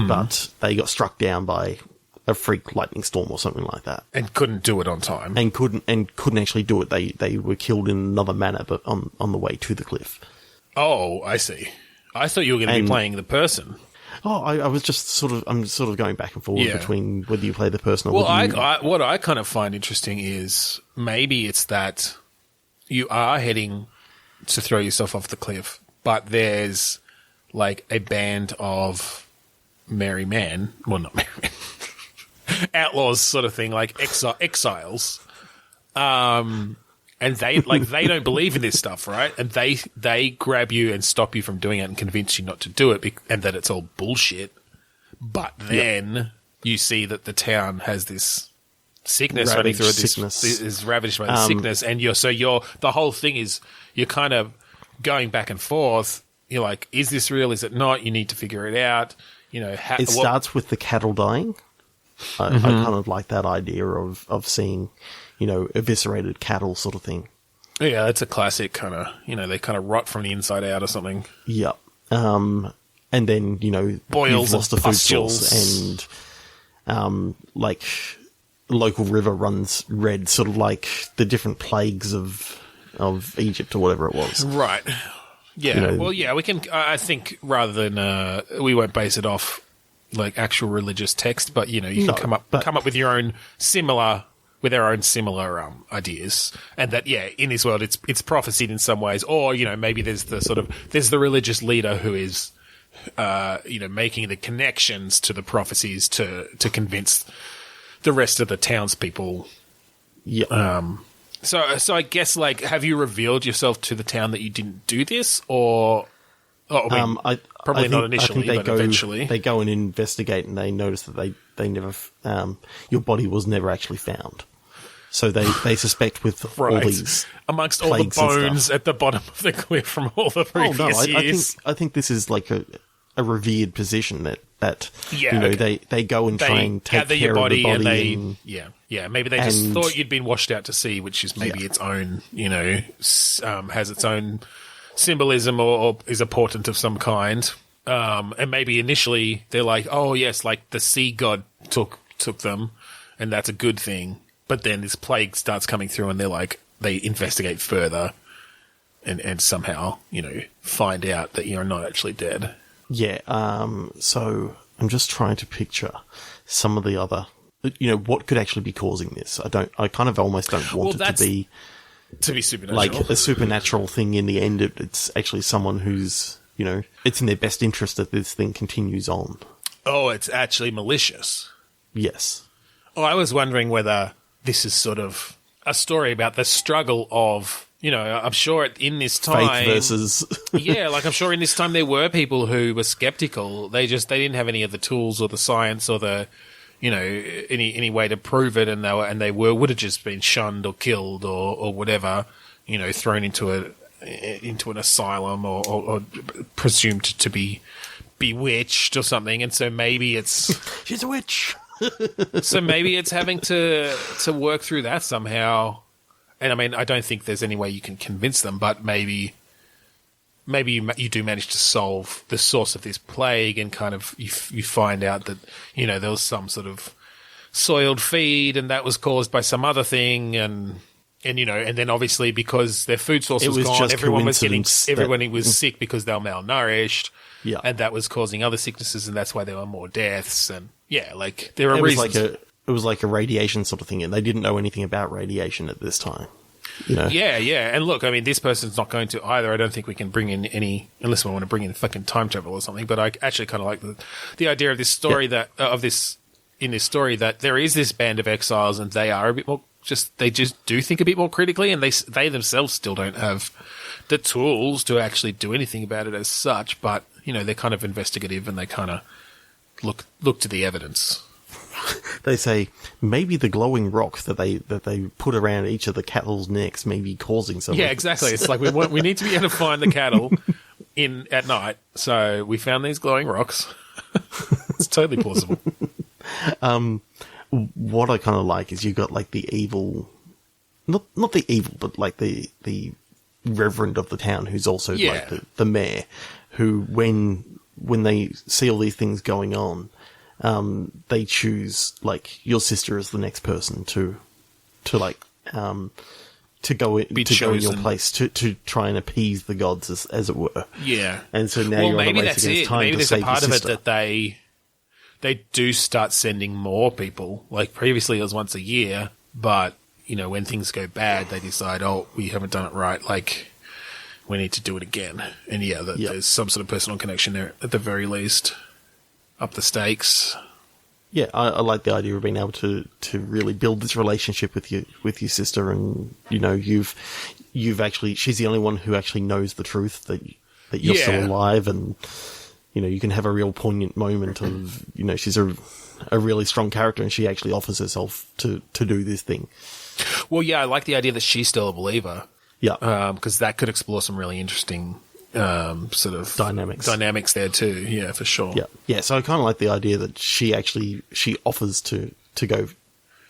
A: But they got struck down by a freak lightning storm or something like that,
B: and couldn't do it on time,
A: and couldn't actually do it. They were killed in another manner, but on the way to the cliff.
B: Oh, I see. I thought you were going to be playing the person.
A: Oh, I was just I'm sort of going back and forth between whether you play the person or
B: what I kind of find interesting is maybe it's that you are heading to throw yourself off the cliff, but there's like a band of merry men, well, not merry men, outlaws sort of thing, like exiles, and they don't believe in this stuff, right? And they grab you and stop you from doing it and convince you not to do it, and that it's all bullshit. But then you see that the town has this sickness running through it. Is ravaged by the sickness, and the whole thing is you're kind of going back and forth. You're like, is this real? Is it not? You need to figure it out. It
A: starts with the cattle dying. I kind of like that idea of seeing, eviscerated cattle sort of thing.
B: Yeah, that's a classic kind of, they kind of rot from the inside out or something.
A: Yeah. And then,
B: boils,
A: you've lost the food source, and like local river runs red, sort of like the different plagues of Egypt or whatever it was.
B: Right. Yeah, well, yeah, we can. I think rather than we won't base it off like actual religious text, but you can come up with your own similar ideas, and that in this world it's prophesied in some ways, or maybe there's the religious leader who is making the connections to the prophecies to convince the rest of the townspeople.
A: Yeah.
B: So I guess, like, have you revealed yourself to the town that you didn't do this, or? Probably not initially, but eventually
A: they go and investigate, and they notice that they never your body was never actually found. So they suspect with all these
B: amongst all the bones at the bottom of the cliff from all the previous years.
A: I think this is like a revered position that they go and try and take care
B: your body,
A: of the body,
B: and maybe they just thought you'd been washed out to sea, which is maybe its own has its own symbolism or is a portent of some kind. And maybe initially they're like, oh yes, like the sea god took them, and that's a good thing. But then this plague starts coming through, and they investigate further, and somehow find out that you're not actually dead.
A: Yeah. So I'm just trying to picture some of the other, what could actually be causing this. I kind of almost don't want it
B: to be supernatural,
A: like a supernatural thing. In the end, it's actually someone who's, it's in their best interest that this thing continues on.
B: Oh, it's actually malicious.
A: Yes.
B: Oh, I was wondering whether this is sort of a story about the struggle of, I'm sure in this time...
A: Faith versus...
B: I'm sure in this time there were people who were skeptical. They didn't have any of the tools or the science or the, any way to prove it, and they would have just been shunned or killed or whatever, thrown into an asylum or presumed to be bewitched or something. And so maybe it's...
A: She's a witch!
B: So maybe it's having to work through that somehow. And I mean, I don't think there's any way you can convince them, but maybe you do manage to solve the source of this plague, and kind of you find out that there was some sort of soiled feed, and that was caused by some other thing, and then obviously because their food source was gone, everyone was sick because they were malnourished.
A: Yeah.
B: And that was causing other sicknesses, and that's why there were more deaths. And there are reasons.
A: It was like a radiation sort of thing, and they didn't know anything about radiation at this time.
B: Yeah. And look, I mean, this person's not going to either. I don't think we can bring in any, unless we want to bring in fucking time travel or something. But I actually kind of like the idea of this story in this story that there is this band of exiles, and they are a bit more they just do think a bit more critically, and they themselves still don't have the tools to actually do anything about it as such. But they're kind of investigative, and they kind of look to the evidence.
A: They say maybe the glowing rock that they put around each of the cattle's necks may be causing something.
B: Yeah, exactly. It's like we need to be able to find the cattle at night, so we found these glowing rocks. It's totally plausible.
A: What I kind of like is you got like the evil, not the evil, but like the reverend of the town, who's also like the mayor, who when they see all these things going on, they choose like your sister as the next person to go in your place to try and appease the gods, as it were.
B: Yeah.
A: And so now you're on the race against time. Maybe there's a part of it that
B: they do start sending more people. Like previously it was once a year, but when things go bad, they decide, we haven't done it right. Like, we need to do it again. And there's some sort of personal connection there at the very least. Up the stakes.
A: Yeah, I like the idea of being able to really build this relationship with your sister, and you've actually, she's the only one who actually knows the truth that you're still alive, and you can have a real poignant moment of she's a really strong character, and she actually offers herself to do this thing.
B: Well, yeah, I like the idea that she's still a believer.
A: Yeah,
B: because that could explore some really interesting sort of dynamics there too. Yeah, for sure.
A: Yeah. So I kind of like the idea that she offers to go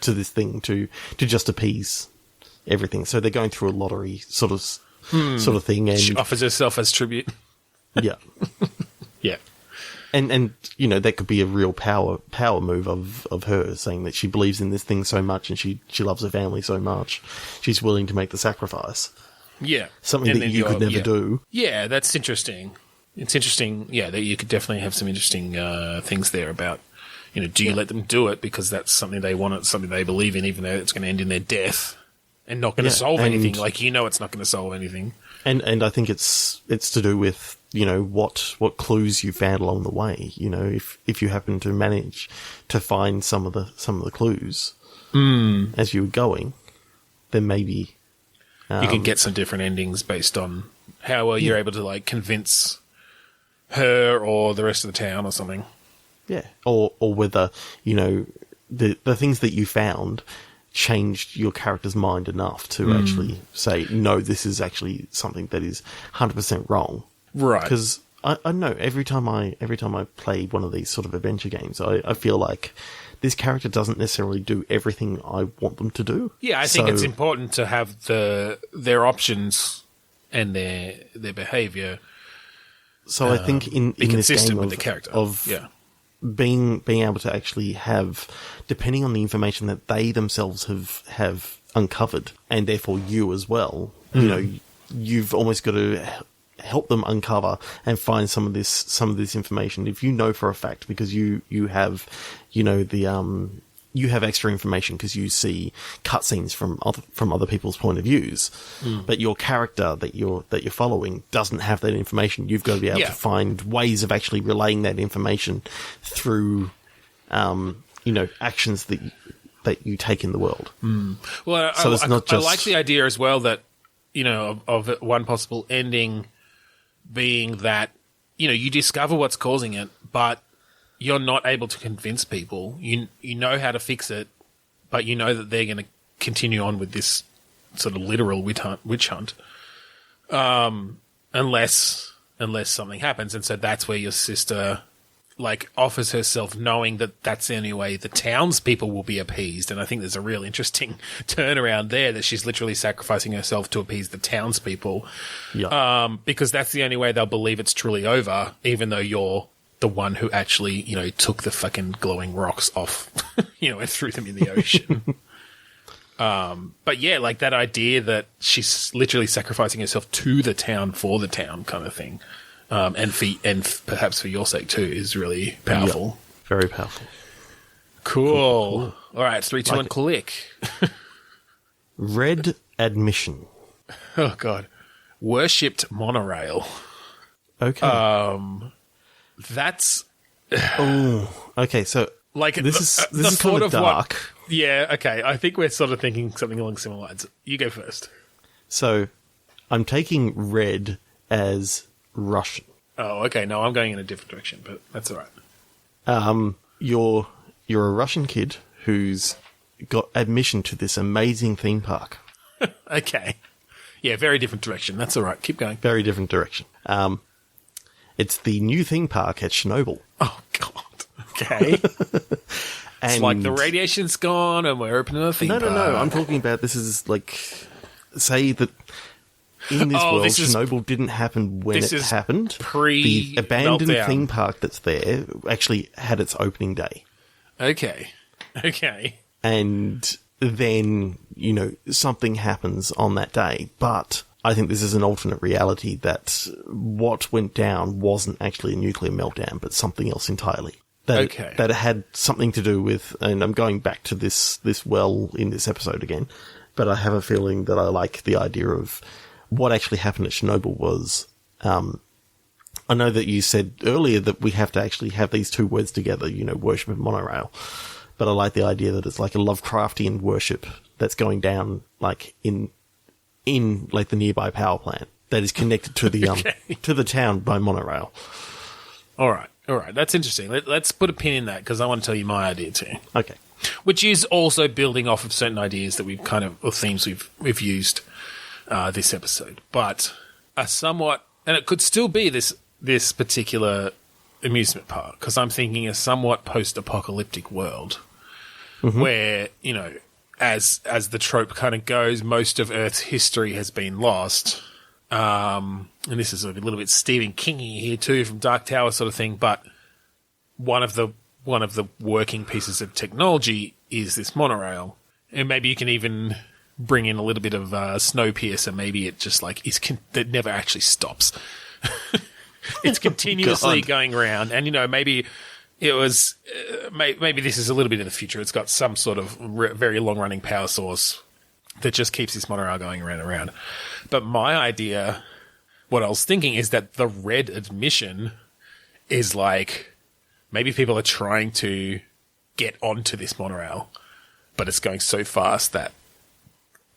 A: to this thing to just appease everything. So they're going through a lottery sort of thing, and
B: she offers herself as tribute.
A: Yeah,
B: yeah.
A: And that could be a real power move of her, saying that she believes in this thing so much, and she loves her family so much, she's willing to make the sacrifice.
B: Yeah.
A: Something
B: And
A: that
B: then
A: you could never
B: yeah.
A: do.
B: Yeah, that's interesting. It's interesting, yeah, that you could definitely have some interesting things there about, do you let them do it because that's something they want, it's something they believe in, even though it's going to end in their death and not going to solve anything. Like, it's not going to solve anything.
A: And I think it's to do with, what clues you found along the way. If you happen to manage to find some of the clues as you were going, then maybe
B: you can get some different endings based on how well you're able to like convince her or the rest of the town or something.
A: Yeah, or whether the things that you found changed your character's mind enough to actually say, no, this is actually something that is 100% wrong.
B: Right.
A: Because I know every time I play one of these sort of adventure games, I feel like this character doesn't necessarily do everything I want them to do.
B: Yeah, I think it's important to have their options and their behavior.
A: So I think in this game
B: with the character
A: being able to actually have, depending on the information that they themselves have uncovered, and therefore you as well, you've almost got to help them uncover and find some of this information. If you know for a fact, because you have, you have extra information because you see cutscenes from other people's point of views, but your character that you're following doesn't have that information. You've got to be able to find ways of actually relaying that information through, actions that you take in the world.
B: Well,
A: so it's not just...
B: I like the idea as well that of one possible ending being that you discover what's causing it, but you're not able to convince people. You know how to fix it, but you know that they're going to continue on with this sort of literal witch hunt, unless something happens. And so that's where your sister offers herself, knowing that that's the only way the townspeople will be appeased. And I think there's a real interesting turnaround there, that she's literally sacrificing herself to appease the townspeople, because that's the only way they'll believe it's truly over, even though you're the one who actually, took the fucking glowing rocks off, and threw them in the ocean. But yeah, that idea that she's literally sacrificing herself to the town for the town kind of thing. And perhaps for your sake too, is really powerful.
A: Yeah, very powerful.
B: Cool. All right, 3, 2, 1, click.
A: Red admission.
B: Oh God, worshipped monorail.
A: Okay.
B: That's.
A: Oh, okay. So this is kind of dark.
B: Yeah. Okay. I think we're sort of thinking something along similar lines. You go first.
A: So, I'm taking red as Russian.
B: Oh, okay. No, I'm going in a different direction, but that's all right.
A: You're a Russian kid who's got admission to this amazing theme park.
B: Okay. Yeah, very different direction. That's all right. Keep going.
A: Very different direction. It's the new theme park at Chernobyl.
B: Oh, God. Okay. It's like the radiation's gone and we're opening a theme park.
A: No. I'm talking about, this is say that in this world, Chernobyl didn't happen when it happened. The abandoned theme park that's there actually had its opening day. Okay. And then, something happens on that day. But I think this is an alternate reality, that what went down wasn't actually a nuclear meltdown, but something else entirely. That it had something to do with, and I'm going back to this well in this episode again, but I have a feeling that I like the idea of what actually happened at Chernobyl was, I know that you said earlier that we have to actually have these two words together, worship and monorail. But I like the idea that it's like a Lovecraftian worship that's going down in the nearby power plant that is connected to the to the town by monorail.
B: All right. That's interesting. Let's put a pin in that, because I want to tell you my idea too.
A: Okay. Which
B: is also building off of certain ideas that we've or themes we've used this episode, but a somewhat, and it could still be this particular amusement park, because I'm thinking a somewhat post-apocalyptic world, where as the trope kind of goes, most of Earth's history has been lost. And this is a little bit Stephen King-y here too, from Dark Tower sort of thing, but one of the working pieces of technology is this monorail. And maybe you can even bring in a little bit of Snowpiercer, maybe it just like it never actually stops. It's continuously going around, and maybe it was maybe this is a little bit in the future. It's got some sort of very long running power source that just keeps this monorail going around and around. But my idea, what I was thinking, is that the red admission is like maybe people are trying to get onto this monorail, but it's going so fast that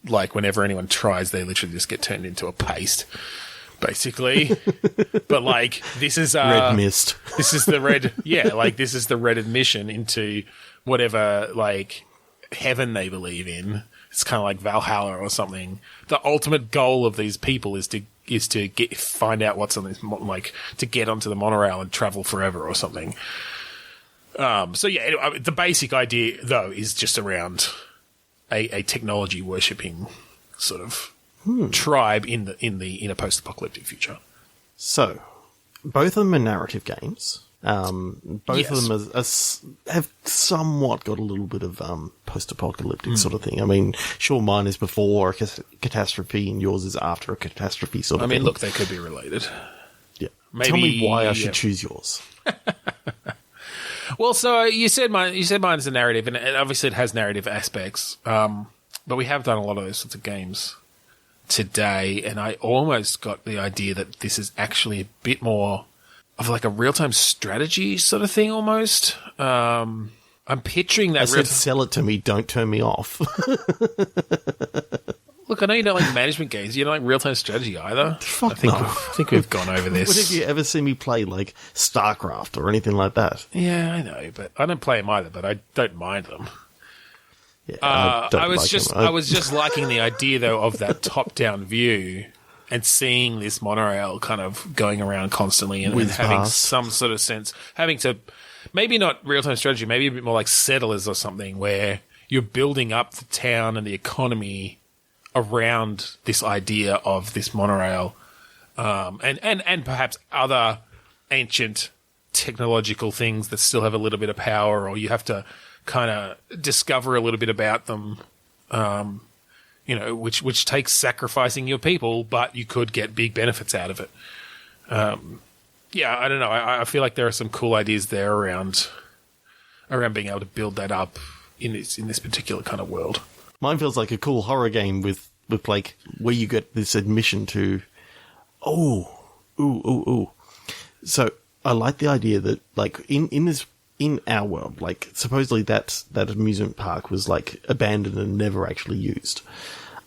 B: like whenever anyone tries, they literally just get turned into a paste, basically. But like this is
A: red mist.
B: This is the red, like this is the red admission into whatever like heaven they believe in. It's kind of like Valhalla or something. The ultimate goal of these people is to find out what's on this, like to get onto the monorail and travel forever or something. So yeah, the basic idea though is just around a technology worshipping sort of tribe in a post-apocalyptic future.
A: So, both of them are narrative games. Both of them have somewhat got a little bit of post-apocalyptic sort of thing. I mean, sure, mine is before a catastrophe and yours is after a catastrophe sort of thing.
B: I mean, look, they could be related.
A: Yeah. Tell me why I should choose yours.
B: Well, so you said mine is a narrative, and obviously it has narrative aspects. But we have done a lot of those sorts of games today, and I almost got the idea that this is actually a bit more of like a real-time strategy sort of thing almost. I'm picturing that.
A: I said, sell it to me, don't turn me off.
B: Look, I know you don't like management games. You don't like real-time strategy either.
A: Fuck
B: I think we've gone over this.
A: When have you ever seen me play like StarCraft or anything like that?
B: Yeah, I know, but I don't play them either, but I don't mind them.
A: Yeah,
B: I was just liking the idea though of that top-down view and seeing this monorail kind of going around constantly and having some sort of sense, having to maybe not real-time strategy, maybe a bit more like Settlers or something, where you're building up the town and the economy around this idea of this monorail, and perhaps other ancient technological things that still have a little bit of power, or you have to kind of discover a little bit about them, which takes sacrificing your people, but you could get big benefits out of it. I don't know. I feel like there are some cool ideas there around being able to build that up in this particular kind of world.
A: Mine feels like a cool horror game with like where you get this admission to, So I like the idea that like in our world, like supposedly that amusement park was like abandoned and never actually used.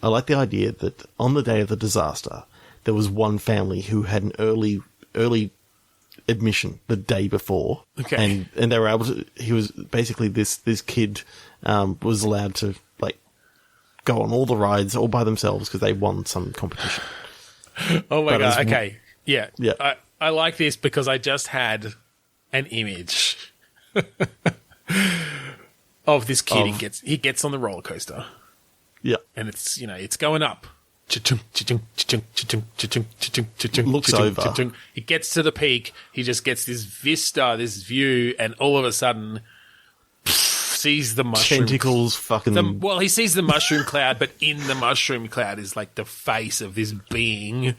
A: I like the idea that on the day of the disaster, there was one family who had an early admission the day before.
B: Okay.
A: And they were able to, he was basically this kid, was allowed to like go on all the rides all by themselves because they won some competition.
B: Oh my God. Okay.
A: Yeah.
B: I like this because I just had an image of this kid. He gets on the roller coaster.
A: Yeah.
B: And it's going up.
A: Looks over.
B: He gets to the peak. He just gets this vista, this view, and all of a sudden sees the mushroom.
A: Tentacles fucking...
B: he sees the mushroom cloud, but in the mushroom cloud is like the face of this being.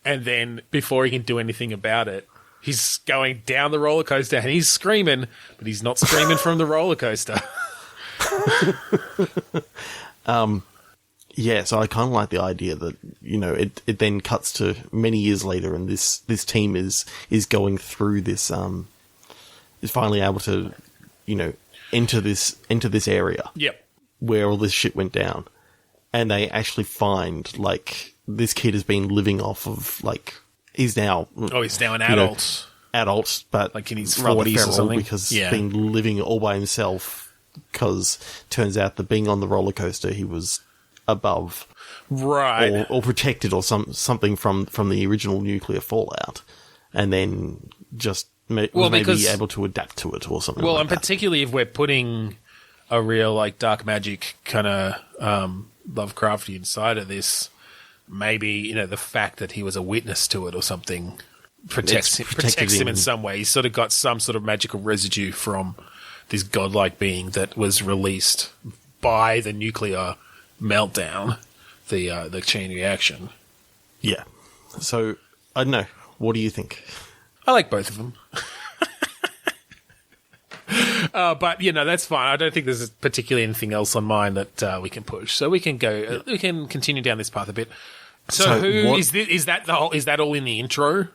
B: And then before he can do anything about it, he's going down the roller coaster and he's screaming, but he's not screaming from the roller coaster.
A: Yeah, so I kind of like the idea that, it then cuts to many years later and this team is going through this, is finally able to, enter this area.
B: Yep.
A: Where all this shit went down. And they actually find, like, this kid has been living off of, like, he's now
B: an adult.
A: Adult, but
B: like in his
A: 40s
B: or something.
A: Because he's been living all by himself because turns out that being on the roller coaster, he was above.
B: Right.
A: Or protected or something from the original nuclear fallout. And then just maybe able to adapt to it or something like
B: and particularly if we're putting a real, like, dark magic kind of Lovecraftian side of this, maybe, the fact that he was a witness to it or something protects him in some way. He's sort of got some sort of magical residue from this godlike being that was released by the nuclear meltdown, the chain reaction.
A: Yeah. So, I don't know. What do you think?
B: I like both of them. But, that's fine. I don't think there's particularly anything else on mine that we can push. So we can go, we can continue down this path a bit. So is that all in the intro?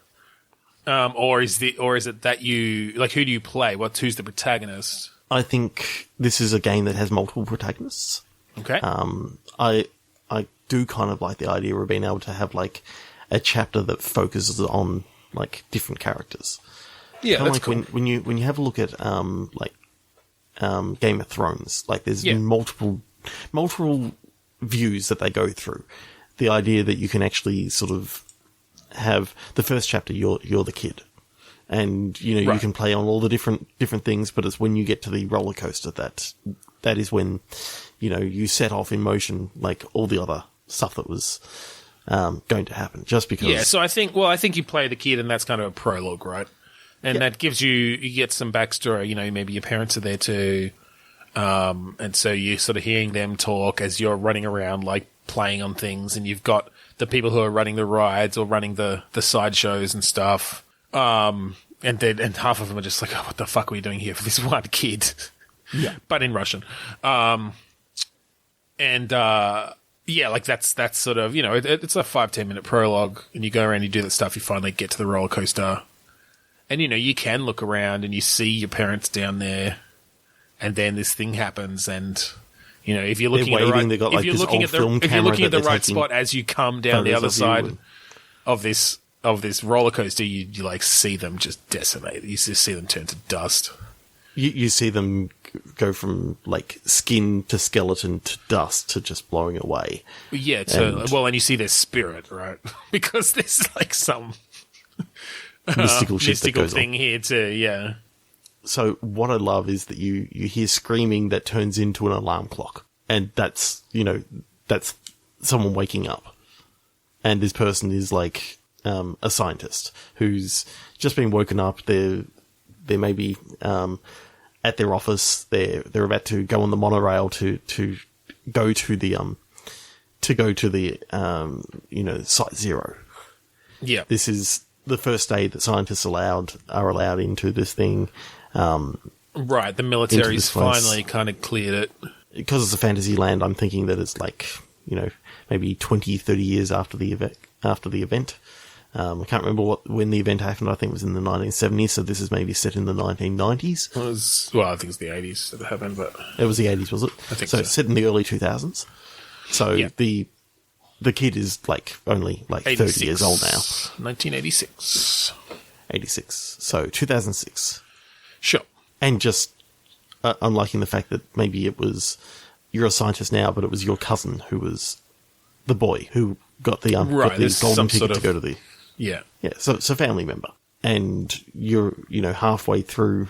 B: Or is it that you, like, who do you play? Who's the protagonist?
A: I think this is a game that has multiple protagonists.
B: Okay.
A: I do kind of like the idea of being able to have, like, a chapter that focuses on, like, different characters.
B: Yeah,
A: kinda
B: that's
A: like
B: cool.
A: when you have a look at, Game of Thrones, like, there's multiple views that they go through. The idea that you can actually sort of have the first chapter, you're the kid. And, you can play on all the different things, but it's when you get to the roller coaster that is when, you set off in motion, like, all the other stuff that was going to happen, just because.
B: Yeah, so I think you play the kid, and that's kind of a prologue, right? And that gives you get some backstory, maybe your parents are there too. And so you're sort of hearing them talk as you're running around, like, playing on things, and you've got the people who are running the rides or running the sideshows and stuff. And half of them are just like, oh, what the fuck are we doing here for this one kid?
A: Yeah.
B: But in Russian. Like that's sort of, it's a 5-10 minute prologue, and you go around, you do that stuff, you finally get to the roller coaster. And, you can look around and you see your parents down there, and then this thing happens, and, if you're looking at the right spot as you come down the other side of this roller coaster, you like see them just decimate. You just see them turn to dust.
A: You see them go from, like, skin to skeleton to dust to just blowing away.
B: Yeah, and you see their spirit, right? Because there's, like, some
A: mystical shit that goes
B: thing
A: on
B: here too, yeah.
A: So what I love is that you hear screaming that turns into an alarm clock. And that's someone waking up. And this person is, like, a scientist who's just been woken up. They're maybe at their office. They're about to go on the monorail to go to the Site Zero.
B: Yeah.
A: This is the first day that scientists are allowed into this thing.
B: Right, the military's finally kind of cleared it.
A: Because it's a fantasy land, I'm thinking that it's like, maybe 20, 30 years after the event. I can't remember when the event happened. I think it was in the 1970s, so this is maybe set in the 1990s.
B: I think it's the 80s that it happened, but...
A: It was the 80s, was it?
B: I think so.
A: It's set in the early 2000s. So the kid is, like, only, like, 30 years old now.
B: 1986.
A: 86. So, 2006.
B: Sure.
A: And just, I'm liking the fact that maybe you're a scientist now, but it was your cousin who was the boy who got the golden ticket to go to the...
B: Yeah.
A: Yeah, so it's a family member. And you're, halfway through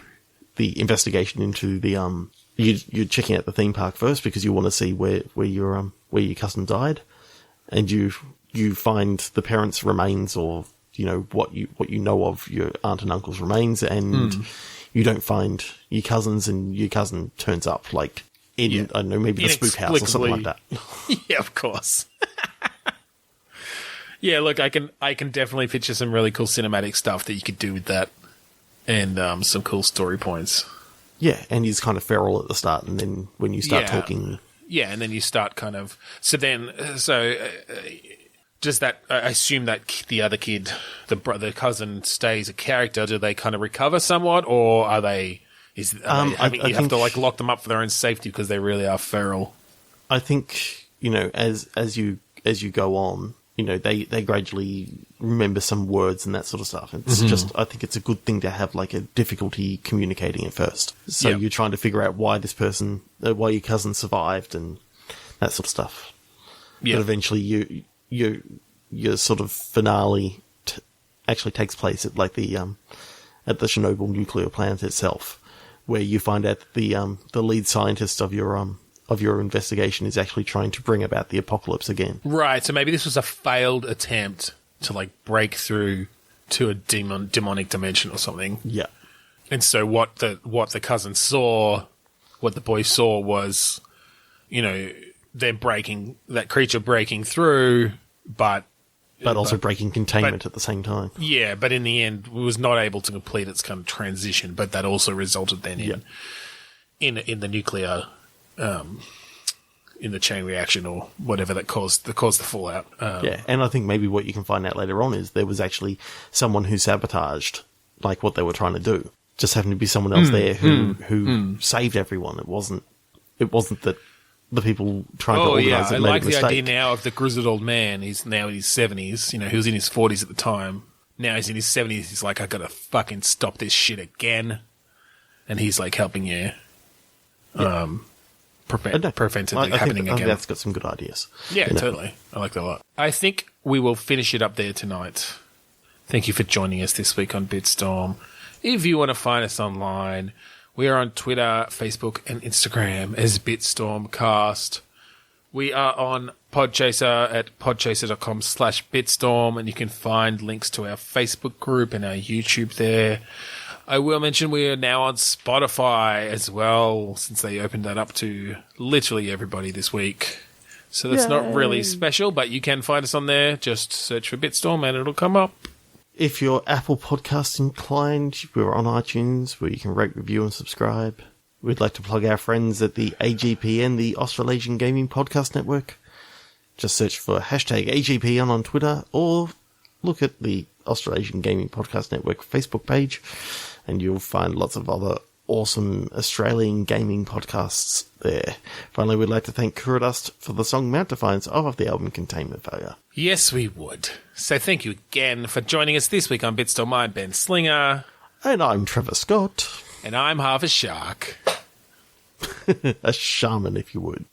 A: the investigation into the, you're checking out the theme park first because you want to see where your cousin died. And you find the parents' remains, or, what you know of your aunt and uncle's remains, and you don't find your cousins, and your cousin turns up, like, I don't know, maybe the spook house or something like that.
B: Yeah, of course. Yeah, look, I can definitely picture some really cool cinematic stuff that you could do with that, and some cool story points.
A: Yeah, and he's kind of feral at the start, and then when you start talking...
B: Yeah, and then you start kind of... Does that... I assume that the other kid, the cousin, stays a character. Do they kind of recover somewhat, or are they... you have to, like, lock them up for their own safety because they really are feral?
A: I think, as you go on... they gradually remember some words and that sort of stuff. It's I think it's a good thing to have, like, a difficulty communicating at first. So you're trying to figure out why why your cousin survived and that sort of stuff. Yeah. But eventually your sort of finale actually takes place at, like, at the Chernobyl nuclear plant itself, where you find out that the lead scientist of your investigation is actually trying to bring about the apocalypse again.
B: Right, so maybe this was a failed attempt to, like, break through to a demonic dimension or something.
A: Yeah.
B: And so what the cousin saw, what the boy saw was, them that creature breaking through, but
A: also breaking containment at the same time.
B: Yeah, but in the end, it was not able to complete its kind of transition, but that also resulted then in the nuclear, in the chain reaction or whatever that caused the fallout.
A: And I think maybe what you can find out later on is there was actually someone who sabotaged like what they were trying to do. Just happened to be someone else there who saved everyone. It wasn't that the people trying to organise it made a mistake.
B: The idea now of the grizzled old man. He's now in his 70s. You know, he was in his 40s at the time. Now he's in his 70s. He's like, I gotta fucking stop this shit again. And he's like helping you prevent it happening again.
A: I think that's got some good ideas.
B: Yeah, totally. I like that a lot. I think we will finish it up there tonight. Thank you for joining us this week on Bitstorm. If you want to find us online, we are on Twitter, Facebook, and Instagram as BitstormCast. We are on Podchaser at podchaser.com/Bitstorm, and you can find links to our Facebook group and our YouTube there. I will mention we are now on Spotify as well, since they opened that up to literally everybody this week. So that's not really special, but you can find us on there. Just search for Bitstorm and it'll come up.
A: If you're Apple Podcast inclined, we're on iTunes where you can rate, review, and subscribe. We'd like to plug our friends at the AGPN, the Australasian Gaming Podcast Network. Just search for hashtag AGPN on Twitter or look at the Australasian Gaming Podcast Network Facebook page and you'll find lots of other awesome Australian gaming podcasts there. Finally, we'd like to thank Kuradust for the song Mount Defiance off the album Containment Failure.
B: Yes, we would. So thank you again for joining us this week on Bitstorm. I'm Ben Slinger.
A: And I'm Trevor Scott.
B: And I'm half a shark.
A: A shaman, if you would.